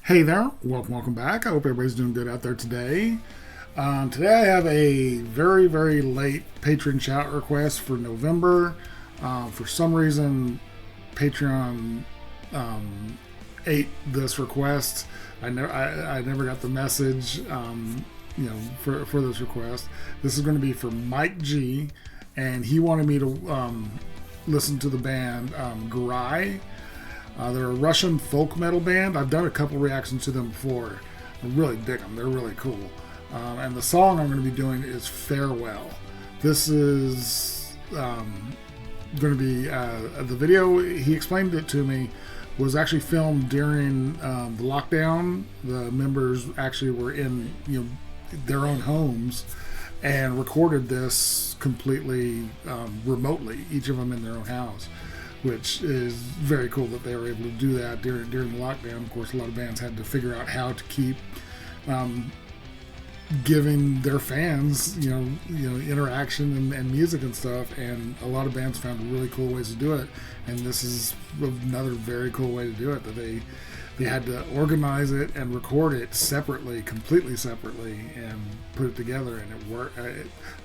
Hey there, welcome back. I hope everybody's doing good out there today. Today I have a very late patron shout request for November. For some reason, Patreon ate this request. I never got the message, for this request. This is going to be for Mike G, and he wanted me to listen to the band GRAI. They're a Russian folk metal band. I've done a couple reactions to them before. I really dig them. They're really cool. And the song I'm going to be doing is Farewell. This is going to be the video. He explained it to me was actually filmed during the lockdown. The members actually were in their own homes and recorded this completely remotely, each of them in their own house, which is very cool that they were able to do that during the lockdown. Of course, a lot of bands had to figure out how to keep giving their fans, interaction and music and stuff. And a lot of bands found really cool ways to do it. And this is another very cool way to do it. That they had to organize it and record it separately, completely separately, and put it together. And it worked.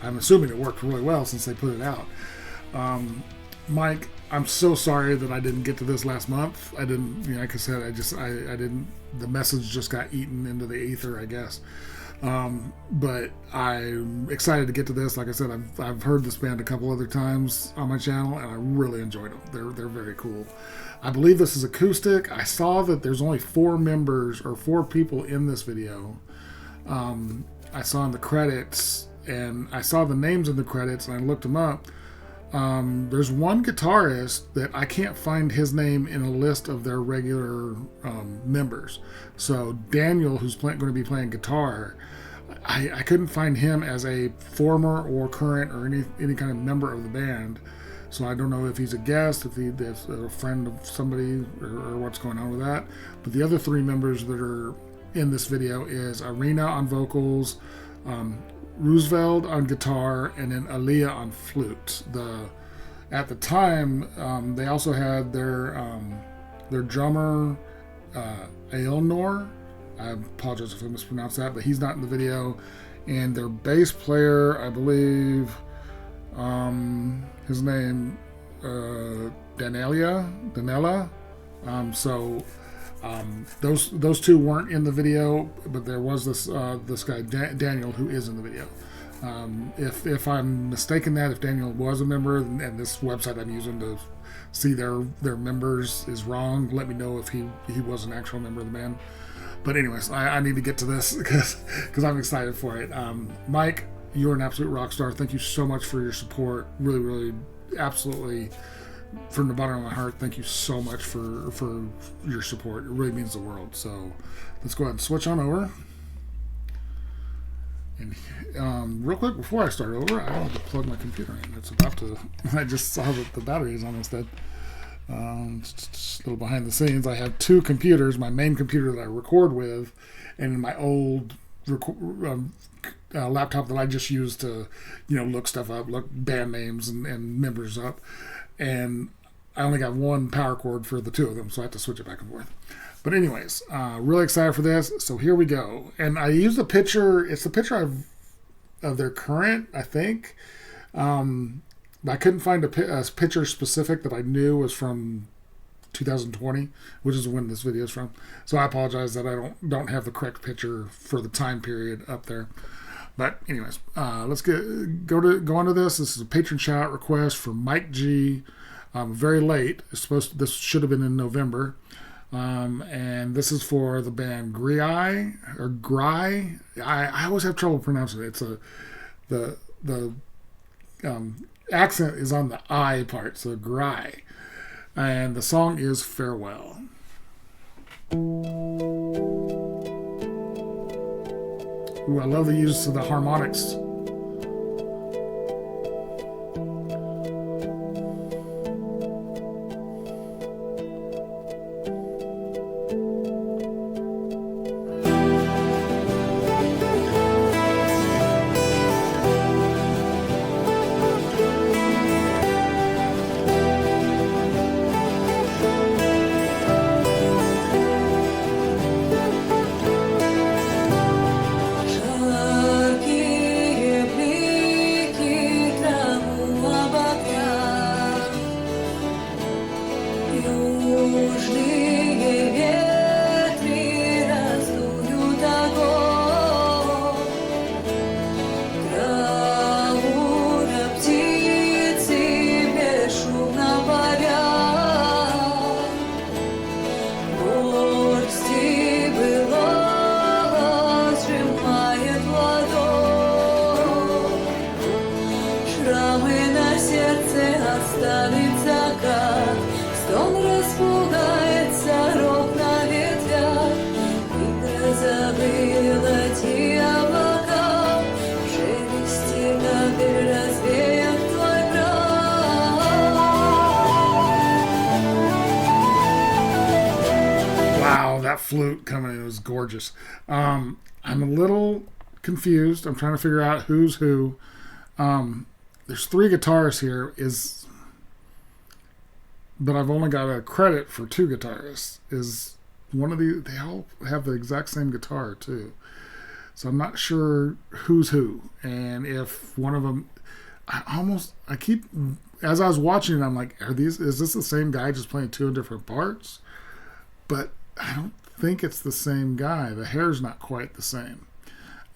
I'm assuming it worked really well since they put it out. Mike, I'm so sorry that I didn't get to this last month. I didn't, like I said, I didn't, the message just got eaten into the ether, I guess. But I'm excited to get to this. Like I said, I've heard this band a couple other times on my channel, and I really enjoyed them. They're very cool. I believe this is acoustic. I saw that there's only 4 members or 4 people in this video. I saw in the credits, and I saw the names in the credits, and I looked them up. There's one guitarist that I can't find his name in a list of their regular members. So Daniel, who's going to be playing guitar, I couldn't find him as a former or current or any kind of member of the band. So I don't know if he's a guest, if he's a friend of somebody, or what's going on with that. But the other 3 members that are in this video is Arena on vocals, Roosevelt on guitar, and then Aaliyah on flute. At the time, they also had their drummer, Aelnor. I apologize if I mispronounced that, but he's not in the video. And their bass player, I believe, his name, Danella. Those 2 weren't in the video, but there was this guy Daniel, who is in the video. If I'm mistaken if Daniel was a member, and this website I'm using to see their members is wrong, let me know if he was an actual member of the band. But anyways, I need to get to this because I'm excited for it. Mike, you're an absolute rock star. Thank you so much for your support. Really, absolutely. From the bottom of my heart, thank you so much for your support. It really means the world. So let's go ahead and switch on over. And real quick, before I start over, I have to plug my computer in. It's about to. I just saw that the battery is almost dead. Just a little behind the scenes. I have 2 computers. My main computer that I record with, and my old laptop that I just use to, look stuff up, look band names and members up. And I only got 1 power cord for the 2 of them, so I have to switch it back and forth. But anyways, really excited for this. So here we go. And I used a picture. It's the picture of their current, I think. I couldn't find a picture specific that I knew was from 2020, which is when this video is from. So I apologize that I don't have the correct picture for the time period up there. But anyways, let's go on to this. This is a patron shout request for Mike G. Very late. This should have been in November. And this is for the band GRAI or GRAI. I always have trouble pronouncing it. It's the accent is on the I part, so GRAI. And the song is Farewell. Ooh, I love the use of the harmonics. сердце останется как стон, распугается рог на ветвях, и гроза забыла те облака, в шелесте капель развеет твой край. Wow, that flute coming in was gorgeous. I'm a little confused. I'm trying to figure out who's who. There's 3 guitarists here, but I've only got a credit for 2 guitarists. Is one of the, they all have the exact same guitar too. So I'm not sure who's who. And if one of them, I keep, as I was watching it, I'm like, is this the same guy just playing 2 different parts? But I don't think it's the same guy. The hair's not quite the same.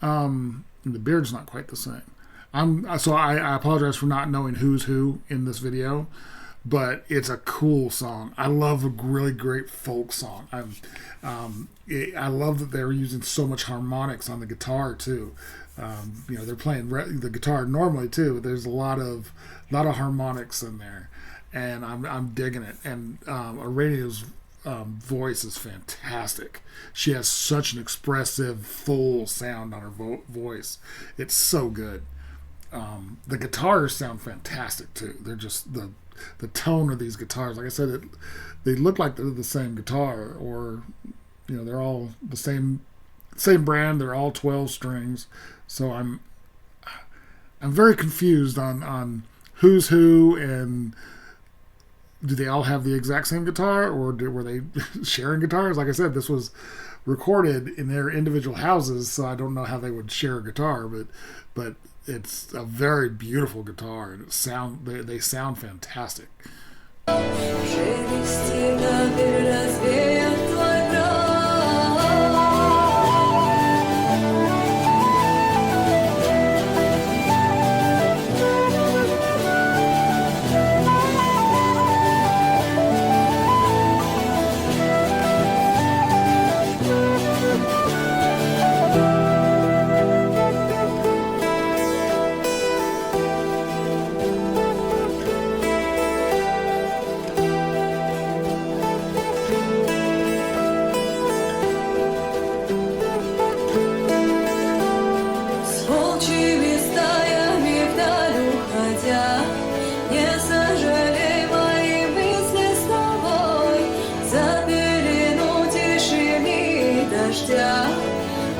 The beard's not quite the same. So I apologize for not knowing who's who in this video, but it's a cool song. I love a really great folk song. I love that they're using so much harmonics on the guitar too. They're playing the guitar normally too, but there's a lot of harmonics in there, and I'm digging it. And Aurelia's voice is fantastic. She has such an expressive, full sound on her voice. It's so good. The guitars sound fantastic too. They're just the tone of these guitars. Like I said, they look like they're the same guitar, or they're all the same brand. They're all 12 strings. So I'm very confused on who's who, and do they all have the exact same guitar, or were they sharing guitars? Like I said, this was recorded in their individual houses, so I don't know how they would share a guitar, but it's a very beautiful guitar, and they sound fantastic.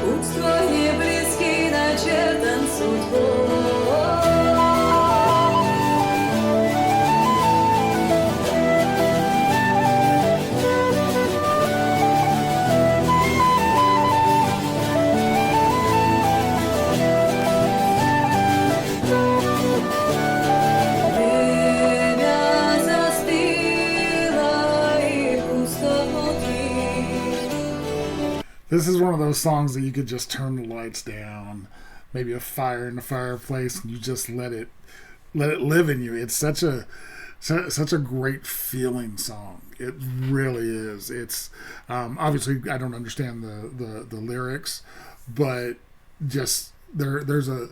Путь твой не близкий, начертан судьбой. Время застыло и пусто внутри. This is one of those songs that you could just turn the lights down, maybe a fire in the fireplace, and you just let it live in you. It's such a great feeling song. It really is. It's obviously I don't understand the lyrics, but just there's a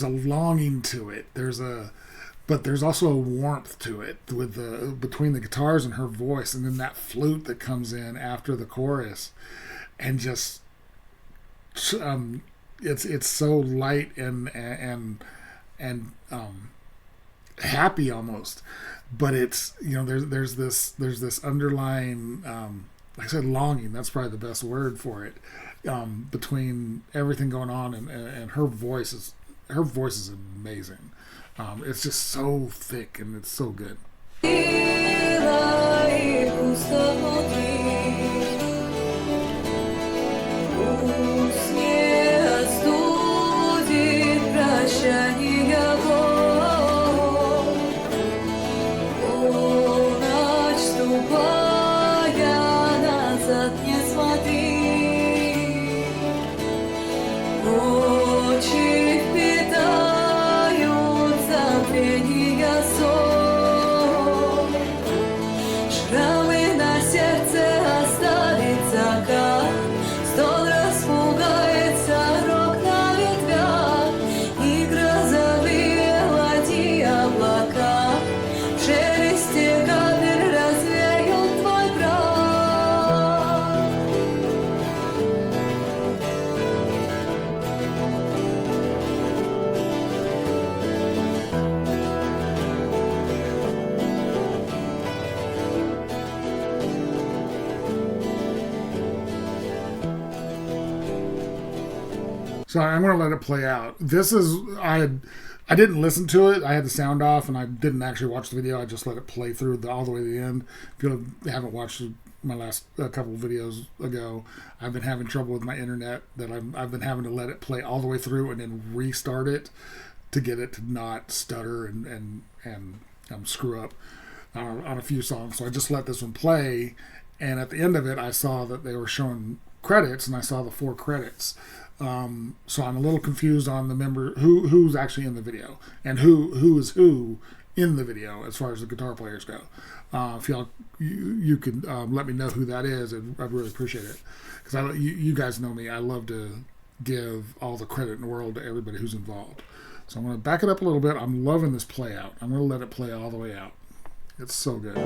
longing to it. But there's also a warmth to it with between the guitars and her voice, and then that flute that comes in after the chorus. And just it's so light and happy almost, but it's there's this underlying like I said, longing. That's probably the best word for it, between everything going on, and her voice is amazing. It's just so thick and it's so good. Пусть не остудит прощание боль, полночь ступая назад не смотри, ночи впитают забвения сон, шрамы на сердце So I'm going to let it play out. This is, I didn't listen to it. I had the sound off, and I didn't actually watch the video. I just let it play through all the way to the end. If you haven't watched my last couple of videos ago, I've been having trouble with my internet that I've been having to let it play all the way through and then restart it to get it to not stutter and screw up on a few songs. So I just let this one play, and at the end of it, I saw that they were showing credits, and I saw the 4 credits. So I'm a little confused on the member who's actually in the video and who is who in the video as far as the guitar players go. If you could let me know who that is, I'd really appreciate it, because you guys know me. I love to give all the credit in the world to everybody who's involved. So I'm going to back it up a little bit. I'm loving this play out. I'm going to let it play all the way out. It's so good.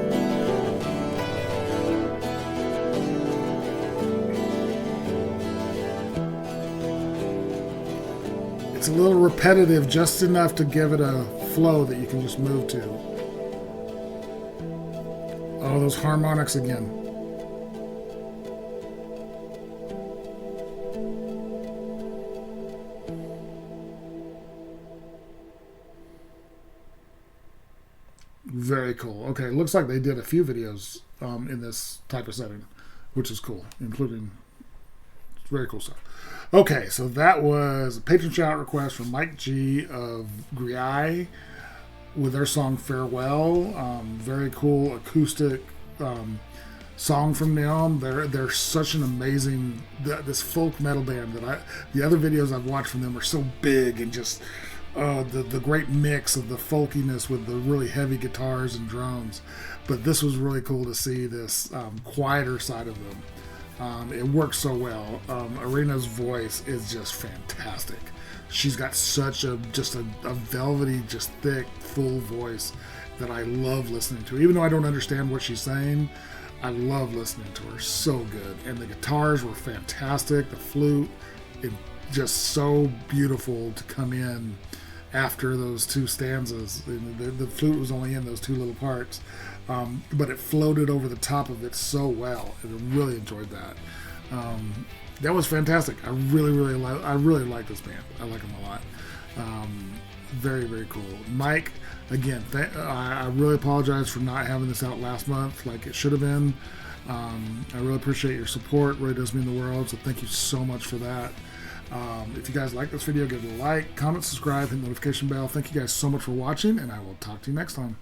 It's a little repetitive, just enough to give it a flow that you can just move to. Oh, those harmonics again. Very cool. Okay, looks like they did a few videos in this type of setting, which is cool, including very cool stuff. Okay, so that was a patron shout request from Mike G of GRAI with their song Farewell. Very cool acoustic song from them. They're such an amazing, this folk metal band that the other videos I've watched from them are so big and just the great mix of the folkiness with the really heavy guitars and drums. But this was really cool to see this quieter side of them. It works so well. Arena's voice is just fantastic. She's got such a velvety, just thick, full voice that I love listening to. Even though I don't understand what she's saying, I love listening to her. So good. And the guitars were fantastic. The flute, it just so beautiful to come in after those 2 stanzas. The flute was only in those 2 little parts. But it floated over the top of it so well. I really enjoyed that. That was fantastic. I really like this band. I like them a lot. Very, very cool. Mike, again, I really apologize for not having this out last month like it should have been. I really appreciate your support. It really does mean the world. So thank you so much for that. If you guys like this video, give it a like, comment, subscribe, hit the notification bell. Thank you guys so much for watching, and I will talk to you next time.